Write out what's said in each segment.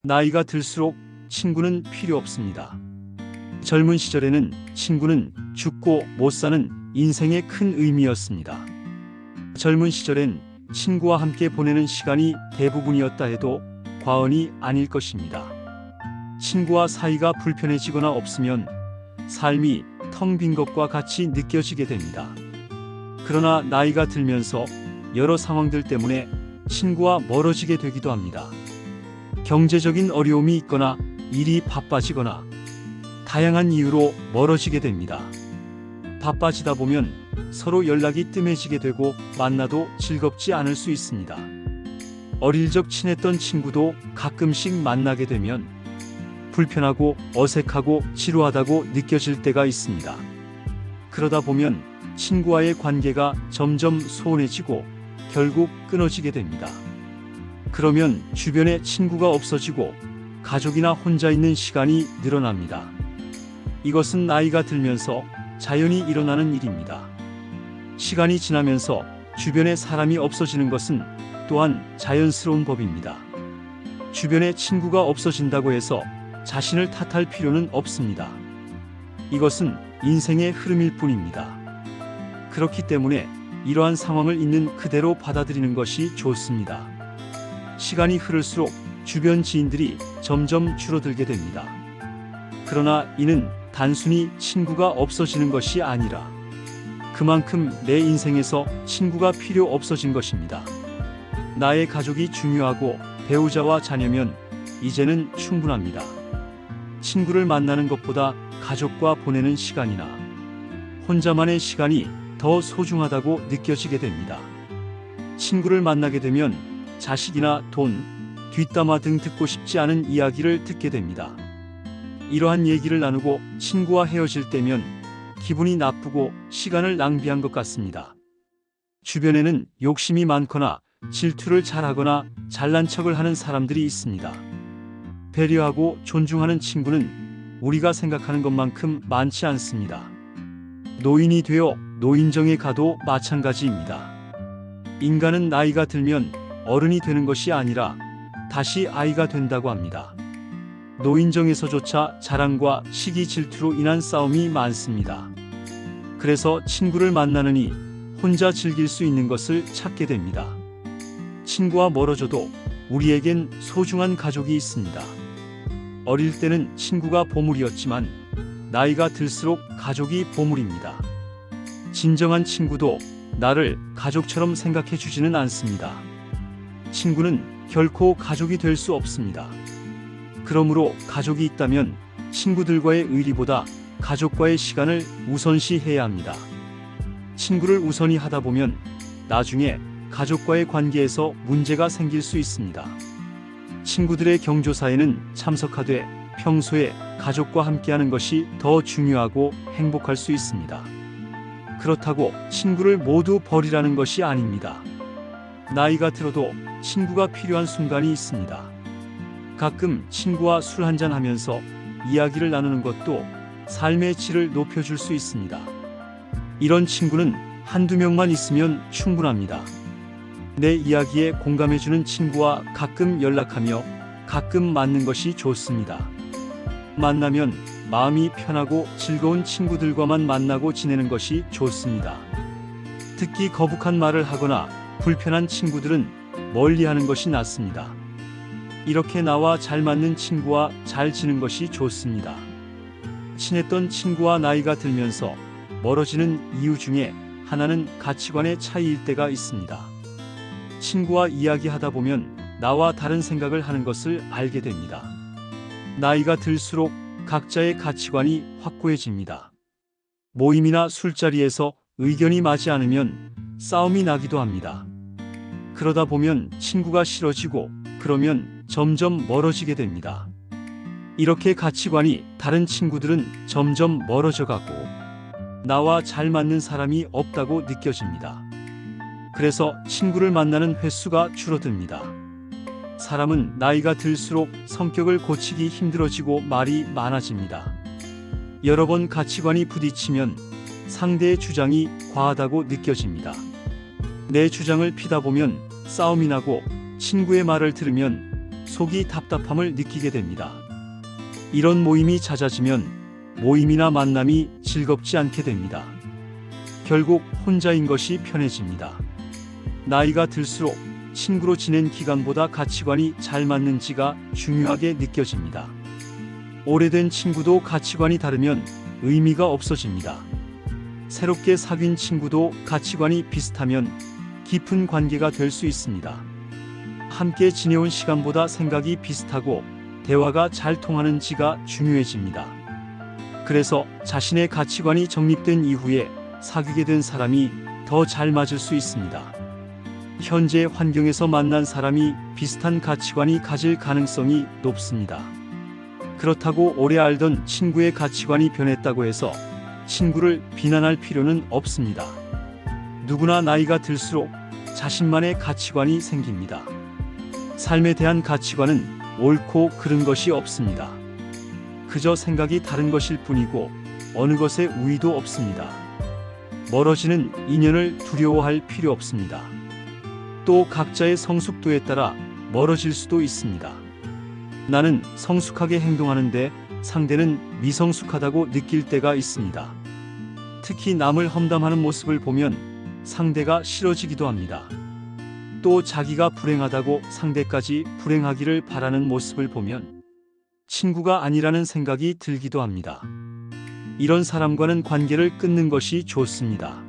나이가 들수록 친구는 필요 없습니다. 젊은 시절에는 친구는 죽고 못 사는 인생의 큰 의미였습니다. 젊은 시절엔 친구와 함께 보내는 시간이 대부분이었다 해도 과언이 아닐 것입니다. 친구와 사이가 불편해지거나 없으면 삶이 텅 빈 것과 같이 느껴지게 됩니다. 그러나 나이가 들면서 여러 상황들 때문에 친구와 멀어지게 되기도 합니다. 경제적인 어려움이 있거나 일이 바빠지거나 다양한 이유로 멀어지게 됩니다. 바빠지다 보면 서로 연락이 뜸해지게 되고 만나도 즐겁지 않을 수 있습니다. 어릴 적 친했던 친구도 가끔씩 만나게 되면 불편하고 어색하고 지루하다고 느껴질 때가 있습니다. 그러다 보면 친구와의 관계가 점점 소원해지고 결국 끊어지게 됩니다. 그러면 주변에 친구가 없어지고 가족이나 혼자 있는 시간이 늘어납니다. 이것은 나이가 들면서 자연히 일어나는 일입니다. 시간이 지나면서 주변에 사람이 없어지는 것은 또한 자연스러운 법입니다. 주변에 친구가 없어진다고 해서 자신을 탓할 필요는 없습니다. 이것은 인생의 흐름일 뿐입니다. 그렇기 때문에 이러한 상황을 있는 그대로 받아들이는 것이 좋습니다. 시간이 흐를수록 주변 지인들이 점점 줄어들게 됩니다. 그러나 이는 단순히 친구가 없어지는 것이 아니라 그만큼 내 인생에서 친구가 필요 없어진 것입니다. 나의 가족이 중요하고 배우자와 자녀면 이제는 충분합니다. 친구를 만나는 것보다 가족과 보내는 시간이나 혼자만의 시간이 더 소중하다고 느껴지게 됩니다. 친구를 만나게 되면 자식이나 돈, 뒷담화 등 듣고 싶지 않은 이야기를 듣게 됩니다. 이러한 얘기를 나누고 친구와 헤어질 때면 기분이 나쁘고 시간을 낭비한 것 같습니다. 주변에는 욕심이 많거나 질투를 잘하거나 잘난 척을 하는 사람들이 있습니다. 배려하고 존중하는 친구는 우리가 생각하는 것만큼 많지 않습니다. 노인이 되어 노인정에 가도 마찬가지입니다. 인간은 나이가 들면 어른이 되는 것이 아니라 다시 아이가 된다고 합니다. 노인정에서조차 자랑과 시기 질투로 인한 싸움이 많습니다. 그래서 친구를 만나느니 혼자 즐길 수 있는 것을 찾게 됩니다. 친구와 멀어져도 우리에겐 소중한 가족이 있습니다. 어릴 때는 친구가 보물이었지만 나이가 들수록 가족이 보물입니다. 진정한 친구도 나를 가족처럼 생각해 주지는 않습니다. 친구는 결코 가족이 될 수 없습니다. 그러므로 가족이 있다면 친구들과의 의리보다 가족과의 시간을 우선시해야 합니다. 친구를 우선히 하다 보면 나중에 가족과의 관계에서 문제가 생길 수 있습니다. 친구들의 경조사에는 참석하되 평소에 가족과 함께하는 것이 더 중요하고 행복할 수 있습니다. 그렇다고 친구를 모두 버리라는 것이 아닙니다. 나이가 들어도 친구가 필요한 순간이 있습니다. 가끔 친구와 술 한잔 하면서 이야기를 나누는 것도 삶의 질을 높여줄 수 있습니다. 이런 친구는 한두 명만 있으면 충분합니다. 내 이야기에 공감해주는 친구와 가끔 연락하며 가끔 만나는 것이 좋습니다. 만나면 마음이 편하고 즐거운 친구들과만 만나고 지내는 것이 좋습니다. 듣기 거북한 말을 하거나 불편한 친구들은 멀리하는 것이 낫습니다. 이렇게 나와 잘 맞는 친구와 잘 지는 것이 좋습니다. 친했던 친구와 나이가 들면서 멀어지는 이유 중에 하나는 가치관의 차이일 때가 있습니다. 친구와 이야기하다 보면 나와 다른 생각을 하는 것을 알게 됩니다. 나이가 들수록 각자의 가치관이 확고해집니다. 모임이나 술자리에서 의견이 맞지 않으면 싸움이 나기도 합니다. 그러다 보면 친구가 싫어지고 그러면 점점 멀어지게 됩니다. 이렇게 가치관이 다른 친구들은 점점 멀어져 가고 나와 잘 맞는 사람이 없다고 느껴집니다. 그래서 친구를 만나는 횟수가 줄어듭니다. 사람은 나이가 들수록 성격을 고치기 힘들어지고 말이 많아집니다. 여러 번 가치관이 부딪히면 상대의 주장이 과하다고 느껴집니다. 내 주장을 피다 보면 싸움이 나고 친구의 말을 들으면 속이 답답함을 느끼게 됩니다. 이런 모임이 잦아지면 모임이나 만남이 즐겁지 않게 됩니다. 결국 혼자인 것이 편해집니다. 나이가 들수록 친구로 지낸 기간보다 가치관이 잘 맞는지가 중요하게 느껴집니다. 오래된 친구도 가치관이 다르면 의미가 없어집니다. 새롭게 사귄 친구도 가치관이 비슷하면 깊은 관계가 될 수 있습니다. 함께 지내온 시간보다 생각이 비슷하고 대화가 잘 통하는지가 중요해집니다. 그래서 자신의 가치관이 정립된 이후에 사귀게 된 사람이 더 잘 맞을 수 있습니다. 현재 환경에서 만난 사람이 비슷한 가치관이 가질 가능성이 높습니다. 그렇다고 오래 알던 친구의 가치관이 변했다고 해서 친구를 비난할 필요는 없습니다. 누구나 나이가 들수록 자신만의 가치관이 생깁니다. 삶에 대한 가치관은 옳고 그른 것이 없습니다. 그저 생각이 다른 것일 뿐이고 어느 것에 우위도 없습니다. 멀어지는 인연을 두려워할 필요 없습니다. 또 각자의 성숙도에 따라 멀어질 수도 있습니다. 나는 성숙하게 행동하는데 상대는 미성숙하다고 느낄 때가 있습니다. 특히 남을 험담하는 모습을 보면 상대가 싫어지기도 합니다. 또 자기가 불행하다고 상대까지 불행하기를 바라는 모습을 보면 친구가 아니라는 생각이 들기도 합니다. 이런 사람과는 관계를 끊는 것이 좋습니다.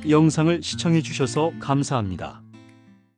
영상을 시청해 주셔서 감사합니다.